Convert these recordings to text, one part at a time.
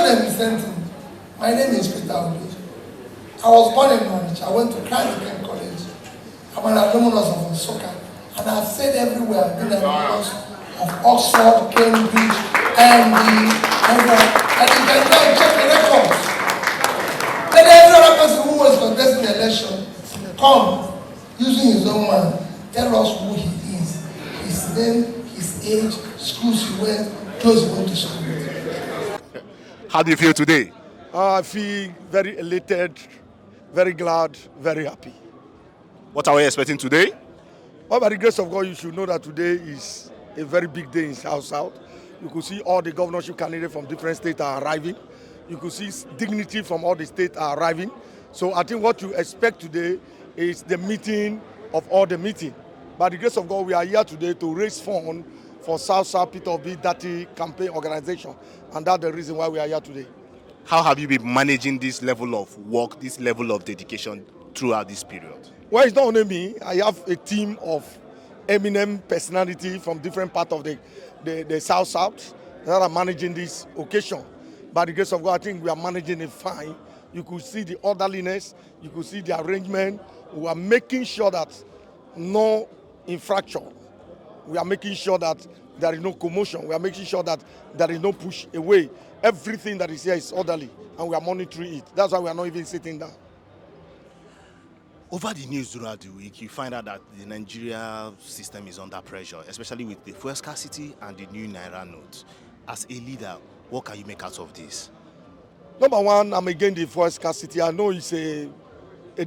them the same thing. My name is Peter Obi. I was born in Norwich. I went to Christ College. I'm an alumnus of soccer. And I've said everywhere, I've been an alumnus of Oxford, Cambridge, and you can check the records. Then every other person who was contesting the election come using his own man, tell us who he is, his name, his age, schools he went, those he went to school with. How do you feel today? I feel very elated, very glad, very happy. What are we expecting today? Well, by the grace of God, you should know that today is a very big day in South. You could see all the governorship candidates from different states are arriving. You could see dignity from all the states are arriving. So I think what you expect today is the meeting of all the meeting. By the grace of God, we are here today to raise funds for South Peter Obi-Datti campaign organization. And that's the reason why we are here today. How have you been managing this level of work, this level of dedication throughout this period? Well, it's not only me. I have a team of eminent personalities from different parts of the South that are managing this occasion. By the grace of God, I think we are managing it fine. You could see the orderliness, you could see the arrangement. We are making sure that no infraction. We are making sure that there is no commotion. We are making sure that there is no push away. Everything that is here is orderly, and we are monitoring it. That's why we are not even sitting down. Over the news throughout the week, you find out that the Nigeria system is under pressure, especially with the fuel scarcity and the new Naira note. As a leader, what can you make out of this? Number one, I'm against the fuel scarcity. I know it's a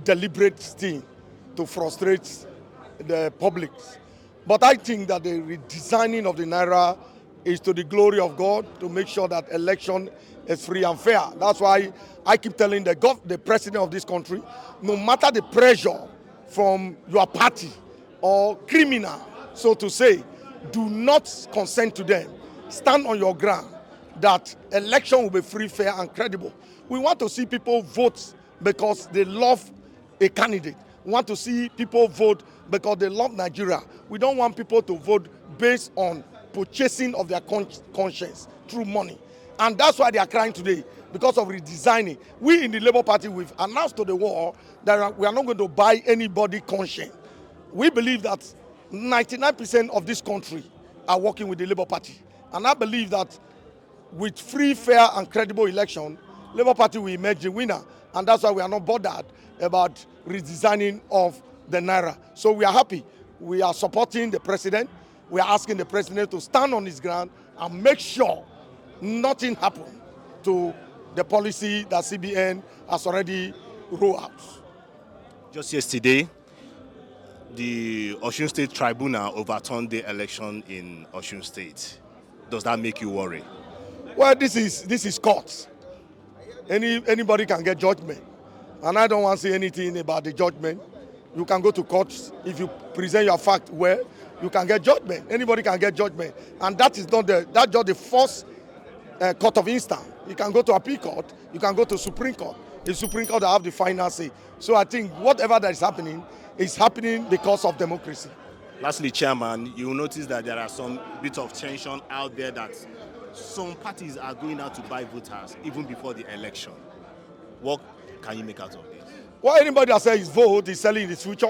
deliberate thing to frustrate the public. But I think that the redesigning of the Naira is to the glory of God, to make sure that election is free and fair. That's why I keep telling the president of this country, no matter the pressure from your party or criminal, so to say, do not consent to them. Stand on your ground that election will be free, fair, and credible. We want to see people vote because they love a candidate. We want to see people vote because they love Nigeria. We don't want people to vote based on purchasing of their conscience through money. And that's why they are crying today, because of redesigning. We in the Labour Party, we've announced to the world that we are not going to buy anybody conscience. We believe that 99% of this country are working with the Labour Party. And I believe that with free, fair, and credible election, Labour Party will emerge the winner. And that's why we are not bothered about redesigning of the Naira. So we are happy. We are supporting the president. We are asking the president to stand on his ground and make sure nothing happens to the policy that CBN has already rolled out. Just yesterday, the Osun State Tribunal overturned the election in Osun State. Does that make you worry? Well, this is court. Anybody can get judgment. And I don't want to say anything about the judgment. You can go to court. If you present your fact well, you can get judgment. Anybody can get judgment. And that is not that's just the first court of instance. You can go to appeal court. You can go to Supreme Court. The Supreme Court will have the final say. So I think whatever that is happening because of democracy. Lastly, Chairman, you will notice that there are some bit of tension out there that some parties are going out to buy voters even before the election. What can you make out of this? Well, anybody that says his vote is selling his future.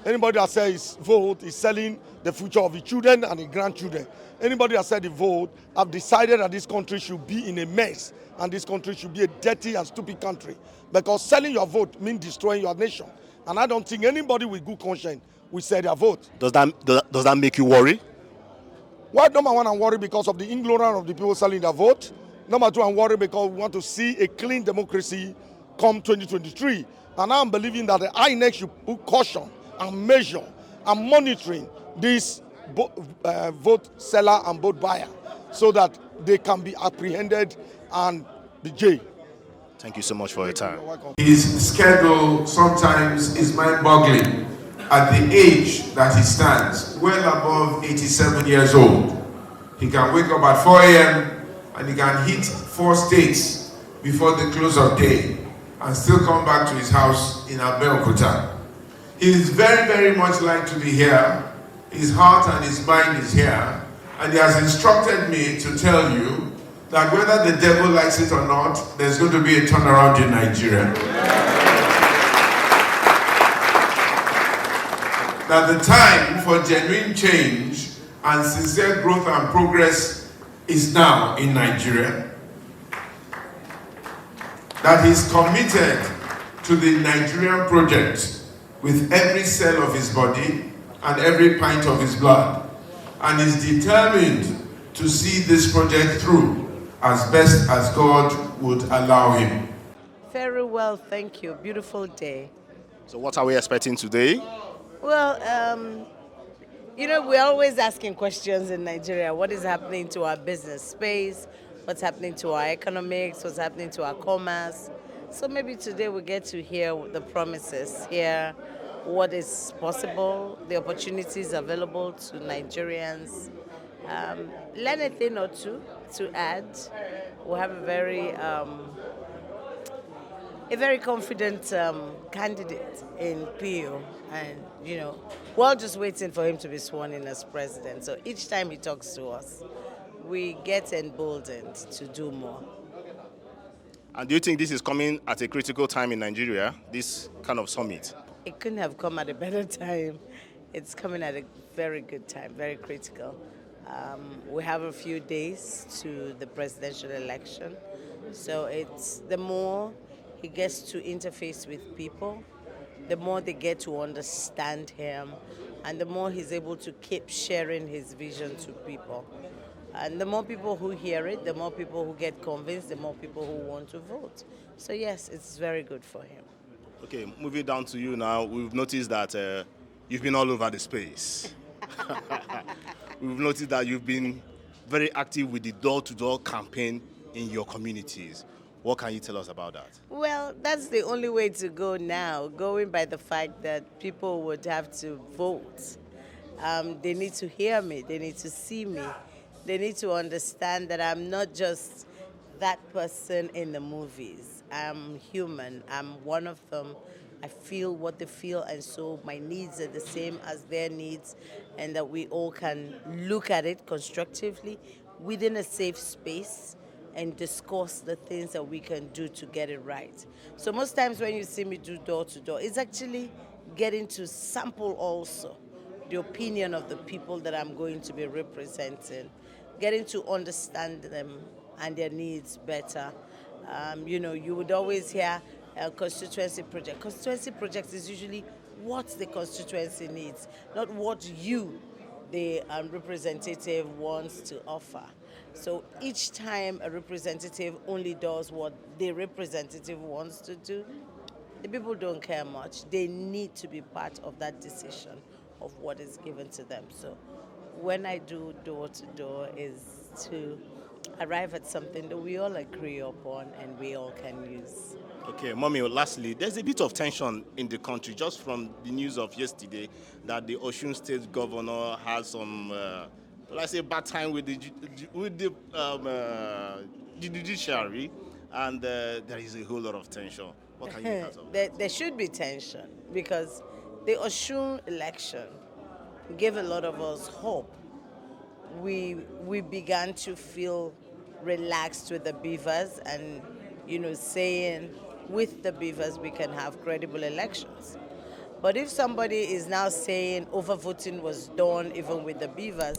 Anybody that says his vote is selling the future of his children and his grandchildren. Anybody that said the vote have decided that this country should be in a mess and this country should be a dirty and stupid country. Because selling your vote means destroying your nation. And I don't think anybody with good conscience will sell their vote. Does that make you worry? Well, number one, I'm worried because of the ignorance of the people selling their vote. Number two, I'm worried because we want to see a clean democracy come 2023. And I'm believing that the INEC should put caution and measure and monitoring this vote seller and vote buyer so that they can be apprehended and be jailed. Thank you so much for your time. His schedule sometimes is mind-boggling at the age that he stands, well above 87 years old. He can wake up at 4 a.m. and he can hit 4 states before the close of day and still come back to his house in Abeokuta. He is very, very much like to be here. His heart and his mind is here. And he has instructed me to tell you that whether the devil likes it or not, there's going to be a turnaround in Nigeria. That the time for genuine change and sincere growth and progress is now in Nigeria. That he's committed to the Nigerian project with every cell of his body and every pint of his blood, and is determined to see this project through as best as God would allow him. Very well, thank you. Beautiful day. So what are we expecting today? Well, we're always asking questions in Nigeria. What is happening to our business space? What's happening to our economics? What's happening to our commerce? So maybe today we get to hear the promises, hear what is possible, the opportunities available to Nigerians, learn a thing or two to add. We have a very confident candidate in PO, and we're all just waiting for him to be sworn in as president. So each time he talks to us, we get emboldened to do more. And do you think this is coming at a critical time in Nigeria, this kind of summit? It couldn't have come at a better time. It's coming at a very good time, very critical. We have a few days to the presidential election, so it's the more he gets to interface with people, the more they get to understand him, and the more he's able to keep sharing his vision to people. And the more people who hear it, the more people who get convinced, the more people who want to vote. So yes, it's very good for him. Okay, moving down to you now, we've noticed that you've been all over the space. We've noticed that you've been very active with the door-to-door campaign in your communities. What can you tell us about that? Well, that's the only way to go now, going by the fact that people would have to vote. They need to hear me, they need to see me, they need to understand that I'm not just that person in the movies. I'm human, I'm one of them. I feel what they feel, and so my needs are the same as their needs, and that we all can look at it constructively within a safe space and discuss the things that we can do to get it right. So most times when you see me do door-to-door, it's actually getting to sample also the opinion of the people that I'm going to be representing, getting to understand them and their needs better. You would always hear a constituency project. Constituency project is usually what the constituency needs, not what you, the representative, wants to offer. So each time a representative only does what the representative wants to do, the people don't care much. They need to be part of that decision of what is given to them. So when I do door-to-door is to arrive at something that we all agree upon and we all can use. Okay, Mommy, lastly, there's a bit of tension in the country just from the news of yesterday that the Osun State governor has some, let's say, bad time with the Judiciary, and there is a whole lot of tension. What can you make out of that? There should be tension because the Osun election gave a lot of us hope. We began to feel relaxed with the beavers and, saying with the beavers we can have credible elections. But if somebody is now saying overvoting was done even with the beavers,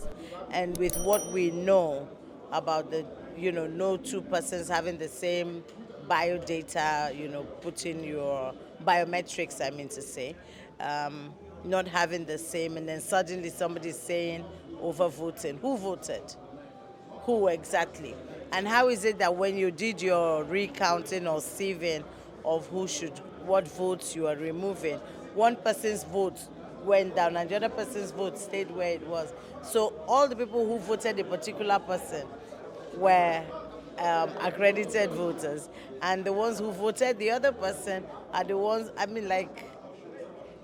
and with what we know about the, no two persons having the same biodata, putting your biometrics, I mean to say, not having the same, and then suddenly somebody's saying overvoting. Who voted? Who exactly? And how is it that when you did your recounting or sieving of what votes you are removing, one person's vote went down and the other person's vote stayed where it was? So all the people who voted a particular person were accredited voters, and the ones who voted the other person are the ones,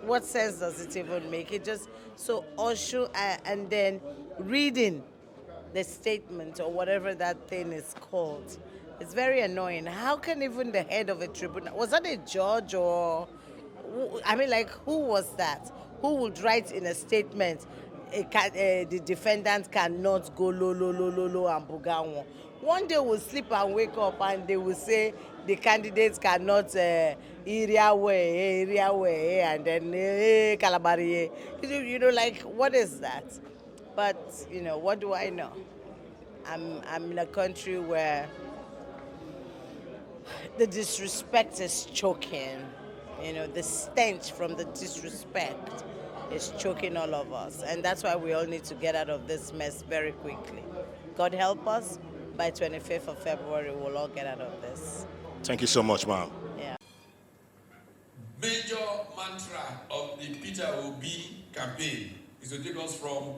what sense does it even make? It just, so Oshu, and then reading the statement or whatever that thing is called, it's very annoying. How can even the head of a tribunal, was that a judge or, who was that? Who would write in a statement, the defendant cannot go lo and bugawo? One day we'll sleep and wake up and they will say the candidates cannot area way, and then Calabari. Like, what is that? But, what do I know? I'm in a country where the disrespect is choking. The stench from the disrespect is choking all of us. And that's why we all need to get out of this mess very quickly. God help us, by 25th of February, we'll all get out of this. Thank you so much, ma'am. Yeah. Major mantra of the Peter Obi campaign is to take us from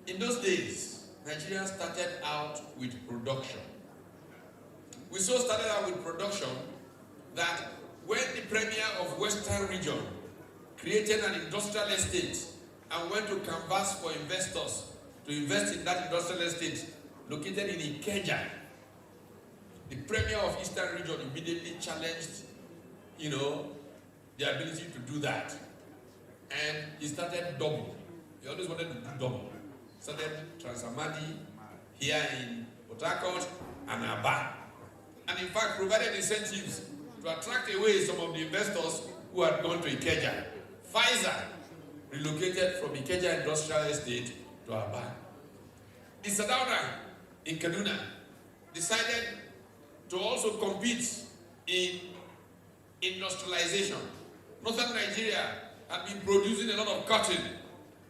in those days, Nigeria started out with production. We so started out with production that when the Premier of Western Region created an industrial estate and went to canvass for investors to invest in that industrial estate located in Ikeja, the Premier of Eastern Region immediately challenged, the ability to do that. And he started double. He always wanted to do double. Started Transamadi here in Port Harcourt and Aba. And in fact, provided incentives to attract away some of the investors who had gone to Ikeja. Pfizer relocated from Ikeja Industrial Estate to Aba. The Sadauna in Kaduna decided to also compete in industrialization. Northern Nigeria had been producing a lot of cotton.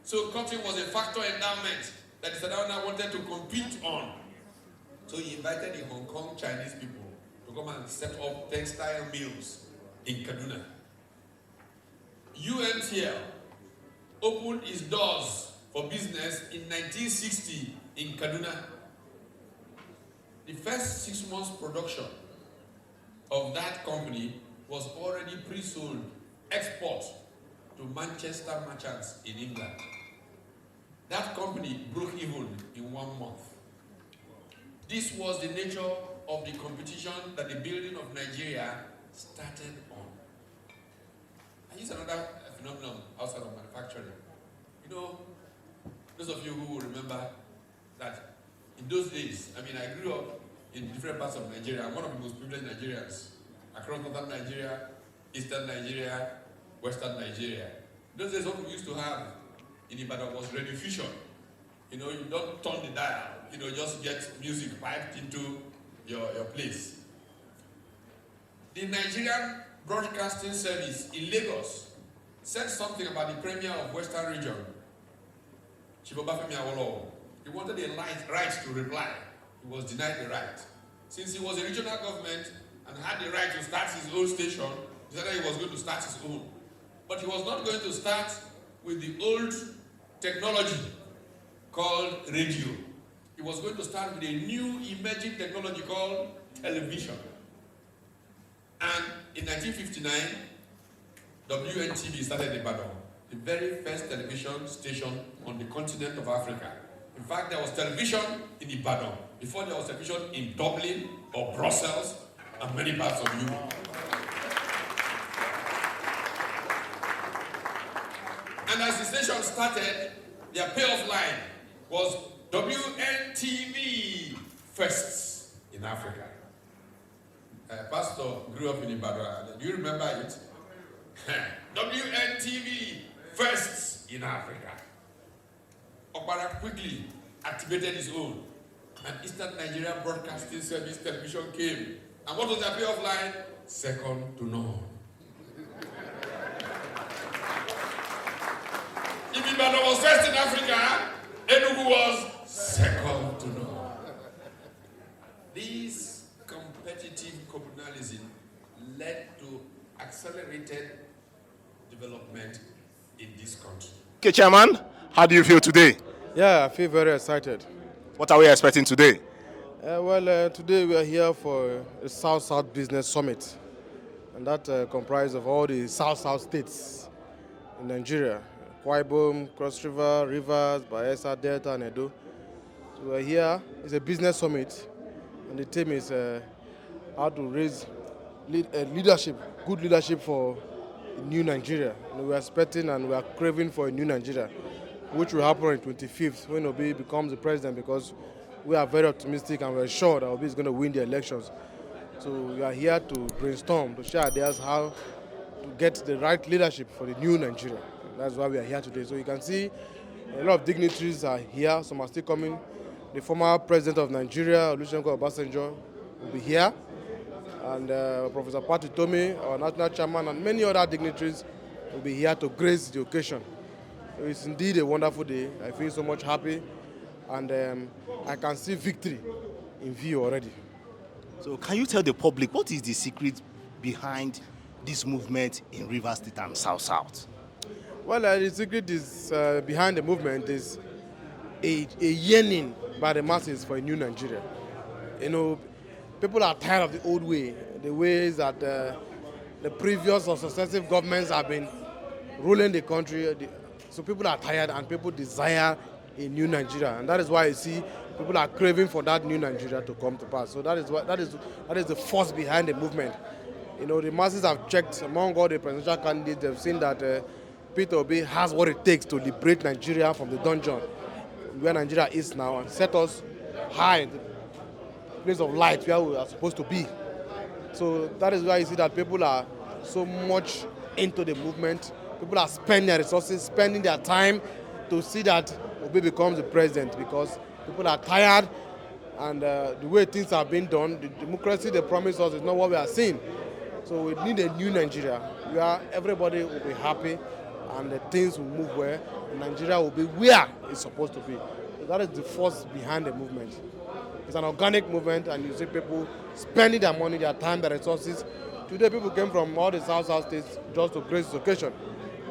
So cotton was a factor endowment that the Sadauna wanted to compete on. So he invited the Hong Kong Chinese people to come and set up textile mills in Kaduna. UNTL opened its doors for business in 1960 in Kaduna. The first 6 months production of that company was already pre-sold export to Manchester merchants in England. That company broke even in 1 month. This was the nature of the competition that the building of Nigeria started on. And here's another phenomenon outside of manufacturing. Those of you who will remember that in those days, I grew up in different parts of Nigeria. I'm one of the most privileged Nigerians. Across northern Nigeria, eastern Nigeria, western Nigeria. In those days, what we used to have in Ibadan was radio fusion. You don't turn the dial, just get music piped into your place. The Nigerian Broadcasting Service in Lagos said something about the Premier of Western Region, Chief Obafemi Awolowo. He wanted a right to reply. He was denied the right. Since he was a regional government and had the right to start his own station, he said that he was going to start his own. But he was not going to start with the old technology called radio. He was going to start with a new emerging technology called television. And in 1959, WNTV started in Ibadan, the very first television station on the continent of Africa. In fact, there was television in Ibadan before there was television in Dublin or Brussels and many parts of Europe. And as the station started, their payoff line was WNTV firsts in Africa. Pastor grew up in Ibadan. Do you remember it? WNTV firsts in Africa. Okpara quickly activated his own. And Eastern Nigeria Broadcasting Service television came. And what was their payoff line? Second to none. If Ibadan was first in Africa, Enugu was second to none. This competitive communalism led to accelerated development in this country. Okay, Chairman, how do you feel today? Yeah, I feel very excited. What are we expecting today? Today we are here for a South-South Business Summit, and that comprises of all the South-South states in Nigeria. Akwa Ibom, Cross River, Rivers, Bayelsa, Delta, and Edo. So we're here. It's a business summit, and the theme is how to raise leadership, good leadership for new Nigeria. We are expecting and we are craving for a new Nigeria, which will happen on the 25th when Obi becomes the president, because we are very optimistic and we're sure that Obi is going to win the elections. So we are here to brainstorm, to share ideas how to get the right leadership for the new Nigeria. That's why we are here today. So you can see a lot of dignitaries are here, some are still coming. The former president of Nigeria, Obasanjo, will be here. And Professor Utomi, our national chairman, and many other dignitaries will be here to grace the occasion. So it's indeed a wonderful day. I feel so much happy, and I can see victory in view already. So can you tell the public what is the secret behind this movement in Rivers State and South? Well, the secret is behind the movement is a yearning by the masses for a new Nigeria. You know, people are tired of the old way, the ways that the previous or successive governments have been ruling the country. So people are tired and people desire a new Nigeria, and that is why you see people are craving for that new Nigeria to come to pass. So that is the force behind the movement. You know, the masses have checked among all the presidential candidates. They've seen that Peter Obi has what it takes to liberate Nigeria from the dungeon where Nigeria is now and set us high in the place of light where we are supposed to be. So that is why you see that people are so much into the movement. People are spending their resources, spending their time to see that Obi becomes the president, because people are tired, and the way things are being done, the democracy they promise us is not what we are seeing. So we need a new Nigeria where everybody will be happy and the things will move well, and Nigeria will be where it's supposed to be. So that is the force behind the movement. It's an organic movement, and you see people spending their money, their time, their resources. Today people came from all the South states just to grace this occasion.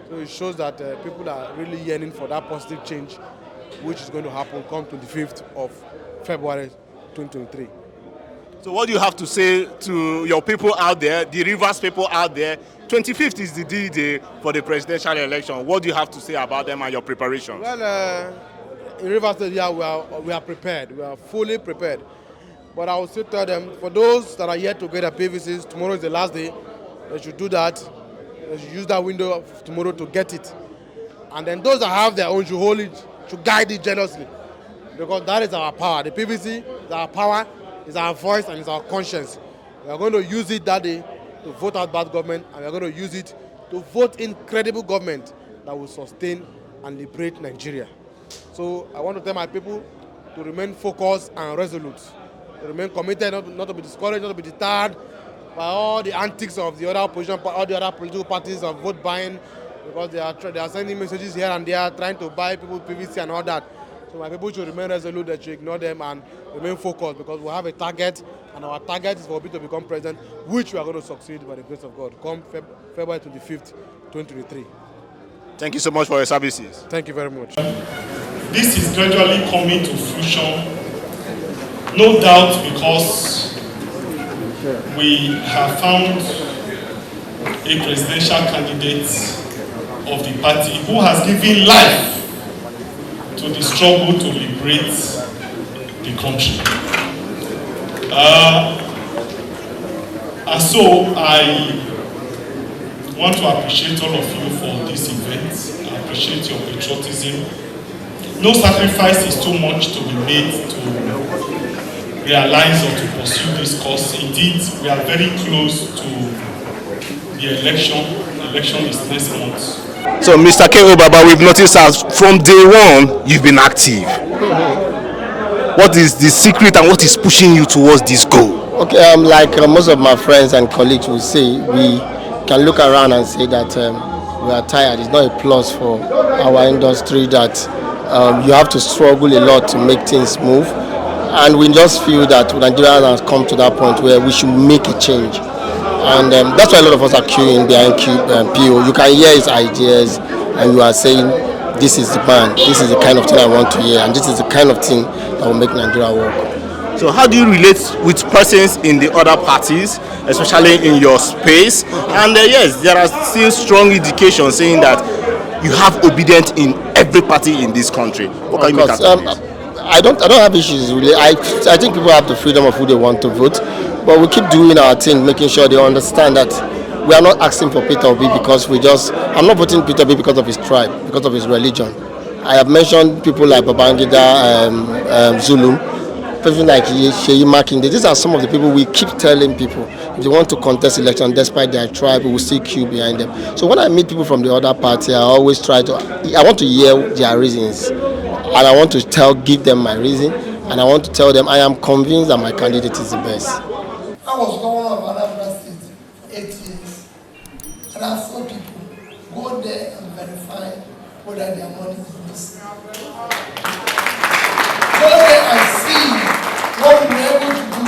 So it shows that people are really yearning for that positive change, which is going to happen come 25th of February 2023. So what do you have to say to your people out there, the Rivers people out there? 25th is the D-Day for the presidential election. What do you have to say about them and your preparations? Well, in Rivers State, yeah, we are prepared. We are fully prepared. But I will still tell them, for those that are yet to get their PVCs, tomorrow is the last day. They should do that. They should use that window of tomorrow to get it. And then those that have their own should hold it, should guide it jealously. Because that is our power. The PVC is our power, is our voice, and is our conscience. We are going to use it that day to vote out bad government, and we are going to use it to vote in credible government that will sustain and liberate Nigeria. So I want to tell my people to remain focused and resolute, to remain committed, not to be discouraged, not to be deterred by all the antics of the other opposition, all the other political parties of vote buying, because they are sending messages here and there, trying to buy people PVC and all that. So my people should remain resolute, they should ignore them and remain focused, because we have a target, and our target is for Obi to become president, which we are going to succeed by the grace of God, come February 25th, 2023. Thank you so much for your services. Thank you very much. This is gradually coming to fruition, no doubt because we have found a presidential candidate of the party who has given life to the struggle to liberate the country. And so I want to appreciate all of you for this event. I appreciate your patriotism. No sacrifice is too much to be made to realize or to pursue this cause. Indeed, we are very close to the election. The election is next month. So, Mr. K.O. Baba, we've noticed that from day one, you've been active. What is the secret and what is pushing you towards this goal? Okay, like most of my friends and colleagues will say, we can look around and say that we are tired. It's not a plus for our industry that you have to struggle a lot to make things move. And we just feel that Nigeria has come to that point where we should make a change. And that's why a lot of us are queuing behind PO. You can hear his ideas and you are saying, this is the man, this is the kind of thing I want to hear, and this is the kind of thing that will make Nigeria work. So how do you relate with persons in the other parties, especially in your space? And yes, there are still strong indications saying that you have obedience in every party in this country. What can you make I don't have issues really. I think people have the freedom of who they want to vote, but we keep doing our thing, making sure they understand that we are not asking for Peter Obi because I'm not voting Peter Obi because of his tribe, because of his religion. I have mentioned people like Babangida, Zulu, people like Sheyi Makinde. These are some of the people we keep telling people if they want to contest election despite their tribe, we will still queue behind them. So when I meet people from the other party, I always I want to hear their reasons, and I want to give them my reason, and I want to tell them I am convinced that my candidate is the best. I was governor of Anambra State for 8 years, and I saw people go there and verify whether their money is missing. Go there and see what we were able to do.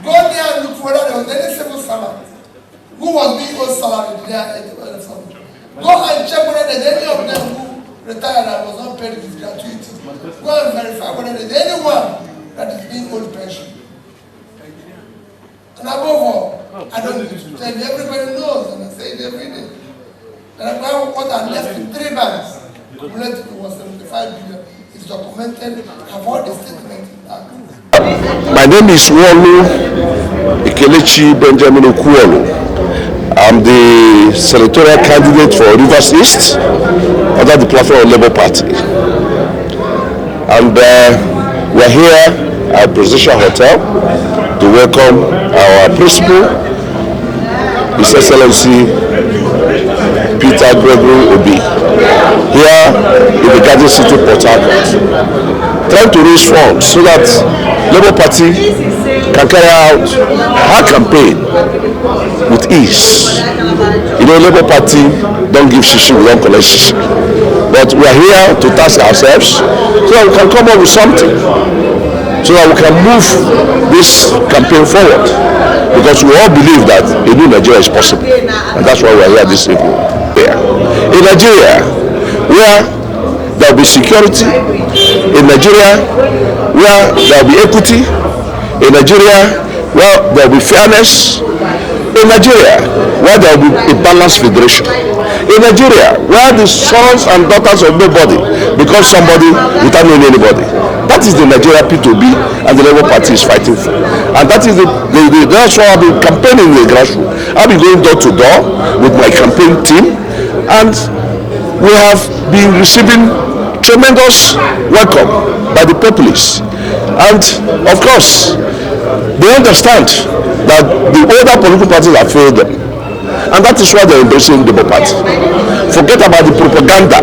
Go there and look whether there was any civil servant who was being owed salary there at the family. Go and check whether there's any of them who retired and was not paid with gratuity. Go and verify whether there's anyone that is being owed pension. And above all, I don't need to tell you, everybody knows, and I say it every day. And what I left in 3 banks, cumulatively was 75 billion, is documented. I've heard the statement in that. My name is Wolu Ikelechi Benjamin Okuolu. I'm the senatorial candidate for Rivers East under the platform of Labour Party. And we're here at Presidential Hotel to welcome our principal, His Excellency Peter Gregory Obi, here in the Garden City, Port Harcourt, trying to raise funds so that Labour Party can carry out her campaign with ease. You know, Labour Party don't give shishi, we don't collect shishi. But we are here to task ourselves so that we can come up with something, so that we can move this campaign forward. Because we all believe that a new Nigeria is possible. And that's why we are here this evening. In Nigeria, where there will be security, in Nigeria, where there will be equity, in Nigeria, where there will be fairness, in Nigeria, where there will be a balanced federation, in Nigeria, where the sons and daughters of nobody become somebody without knowing anybody. That is the Nigeria P2B and the Labour Party is fighting for. And that is that's why I've been campaigning in the grassroots. I've been going door to door with my campaign team, and we have been receiving tremendous welcome by the populace. And of course, they understand that the older political parties have failed them. And that is why they're embracing the Labour Party. Forget about the propaganda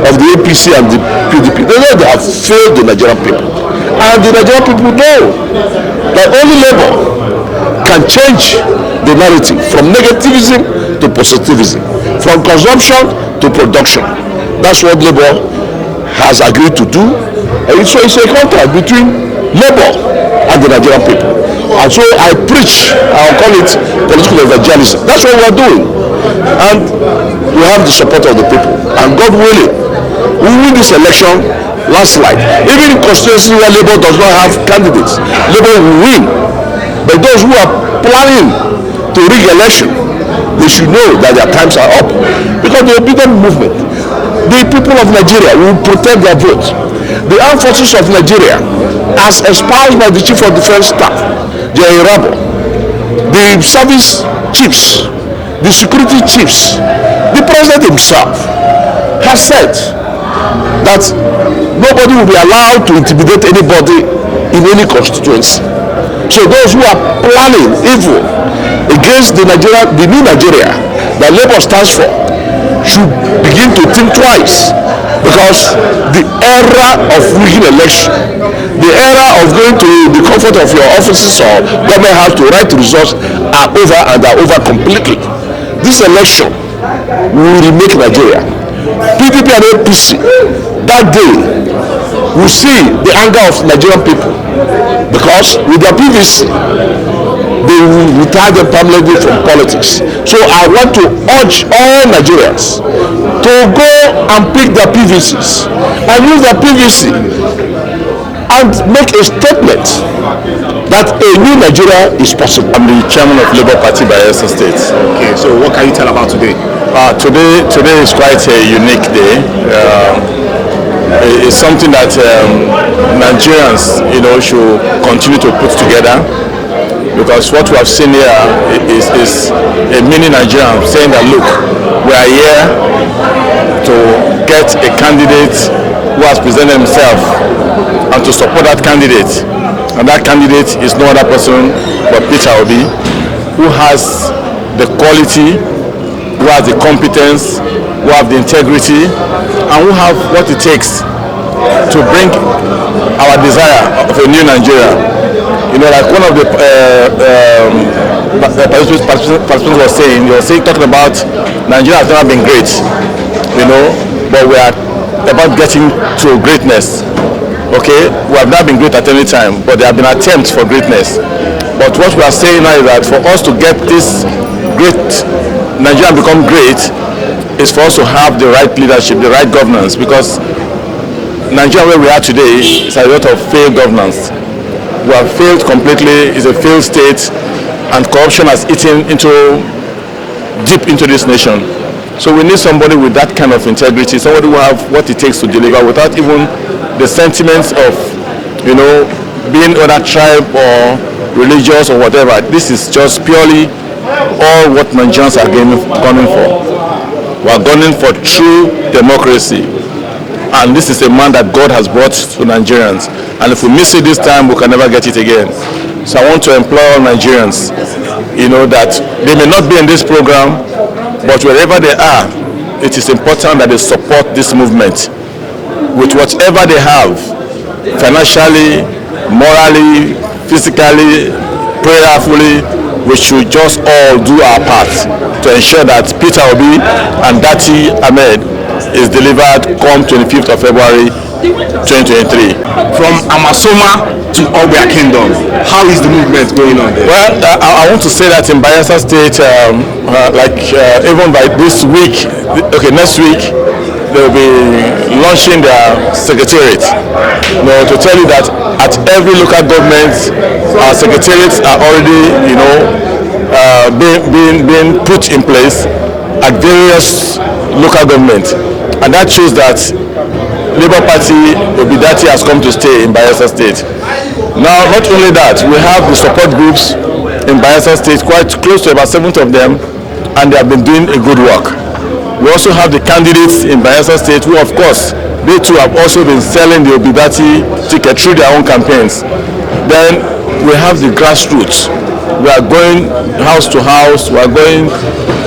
of the APC and the PDP. They know they have failed the Nigerian people. And the Nigerian people know that only Labour can change the narrative from negativism to positivism, from consumption to production. That's what Labour has agreed to do. And so it's a contract between Labour and the Nigerian people. And so I preach, I'll call it political evangelism. That's what we're doing. And we have the support of the people. And God willing, we win this election landslide. Even in constituencies where Labour does not have candidates, Labour will win. But those who are planning to rig election, they should know that their times are up. Because the obedient movement, the people of Nigeria will protect their votes. The armed forces of Nigeria, as espoused by the Chief of Defense Staff, General, the service chiefs, the security chiefs, the president himself has said that nobody will be allowed to intimidate anybody in any constituency. So those who are planning evil against the new Nigeria that Labour stands for should begin to think twice, because the era of rigging election, the era of going to the comfort of your offices or government house to write results are over, and are over completely. This election will remake Nigeria. PDP and APC, that day, will see the anger of Nigerian people, because with their PVC, they will retire them permanently from politics. So I want to urge all Nigerians to go and pick their PVCs and use their PVC and make a statement that a new Nigeria is possible. I'm the chairman of Labour Party by Bayelsa State. Okay, so what can you tell about today? Today is quite a unique day. It's something that Nigerians, should continue to put together. because what we have seen here is a mini Nigerian saying that, look, we are here to get a candidate who has presented himself and to support that candidate. And that candidate is no other person but Peter Obi, who has the quality, who has the competence, who have the integrity, and who have what it takes to bring our desire of a new Nigeria. You know, like one of the participants was saying, talking about Nigeria has never been great, you know, but we are about getting to greatness. Okay, we have not been great at any time, but there have been attempts for greatness. But what we are saying now is that for us to get this great Nigeria become great is for us to have the right leadership, the right governance, because Nigeria where we are today is a lot of failed governance. We have failed completely, it's a failed state, and corruption has eaten deep into this nation. So we need somebody with that kind of integrity, somebody who have what it takes to deliver without even the sentiments of, you know, being other tribe or religious or whatever. This is just purely all what Nigerians are gunning for. We are gunning for true democracy. And this is a man that God has brought to Nigerians. And if we miss it this time, we can never get it again. So I want to implore all Nigerians, you know, that they may not be in this program, but wherever they are, it is important that they support this movement with whatever they have, financially, morally, physically, prayerfully. We should just all do our part to ensure that Peter Obi and Datti Ahmed is delivered come 25th of February 2023. From Amasoma to Obia Kingdom, how is the movement going on there? Well, I want to say that in Bayelsa State, even by this week, next week, they'll be launching their secretariat. You know, to tell you that at every local government, our secretariats are already, you know, being put in place at various local governments, and that shows that Labour Party Obi-Datti has come to stay in Bayelsa State. Now, not only that, we have the support groups in Bayelsa State, quite close to about 7 of them, and they have been doing a good work. We also have the candidates in Bayelsa State who, of course, they too have also been selling the Obi-Datti ticket through their own campaigns. Then we have the grassroots. We are going house to house. We are going,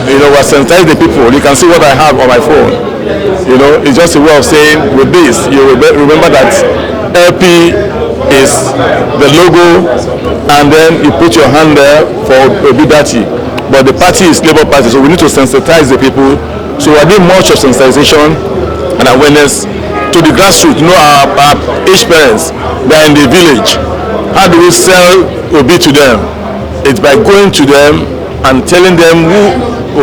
you know, we are sensitizing the people. You can see what I have on my phone. You know, it's just a way of saying, with this, you remember that LP is the logo, and then you put your hand there for Obi-Datti. But the party is Labour Party, so we need to sensitize the people. So we are doing much of sensitization and awareness to the grassroots. You know, our age parents, they are in the village. How do we sell Obi to them? It's by going to them and telling them who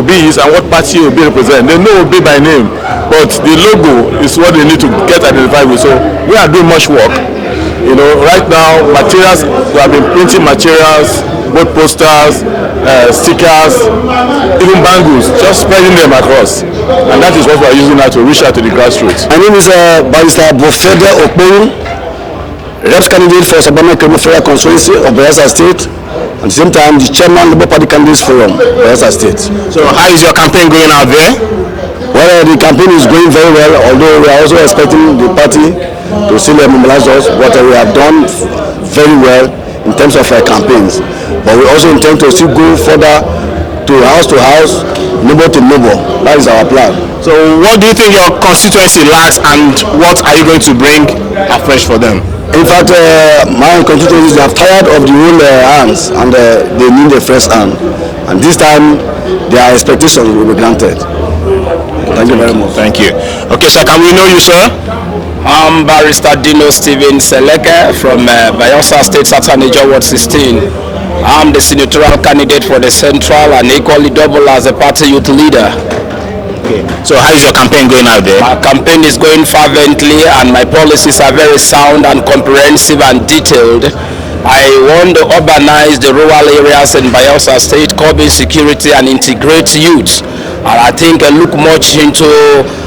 Obi is and what party Obi represents. They know Obi by name, but the logo is what they need to get identified with. So we are doing much work. You know, right now, materials, we have been printing materials, both posters, stickers, even bangles, just spreading them across. And that is what we are using now to reach out to the grassroots. My name is Barrister Bofede Okporo, Reps candidate for Sabama Kemo Federal Constituency of Bayelsa State, at the same time the chairman of the Labour Party Candidates Forum, Bayelsa State. So how is your campaign going out there? Well, the campaign is going very well, although we are also expecting the party to still mobilize us, but we have done very well in terms of campaigns. But we also intend to still go further to house, neighbor to neighbor. That is our plan. So what do you think your constituency lacks, and what are you going to bring afresh for them? In fact, my constituencies are tired of the old hands, and they need a fresh hand. And this time, their expectations will be granted. Thank you very much. Thank you. Okay, sir, can we know you, sir? I'm Barrister Dino Stephen Seleke from Bayelsa State, Southern Niger Ward 16. I'm the senatorial candidate for the Central and equally double as a party youth leader. Okay. So how is your campaign going out there? My campaign is going fervently, and my policies are very sound and comprehensive and detailed. I want to urbanize the rural areas in Bayelsa State, curb insecurity and integrate youth. And I think I look much into,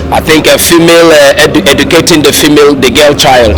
a female, educating the girl child.